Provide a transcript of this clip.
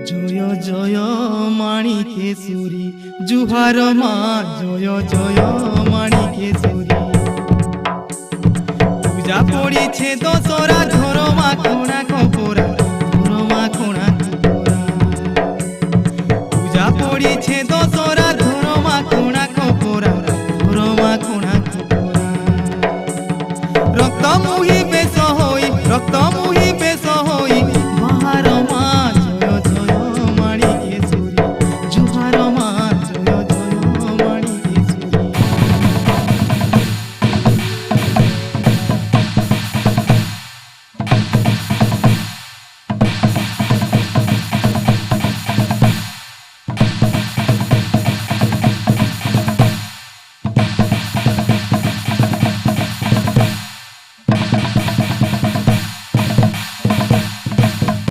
জয় জয় মাণিকেশ্বরী জুহার মা জয় জয় মাণিকেশ্বরী পূজা পড়িছে দশরা ধরমা কোণা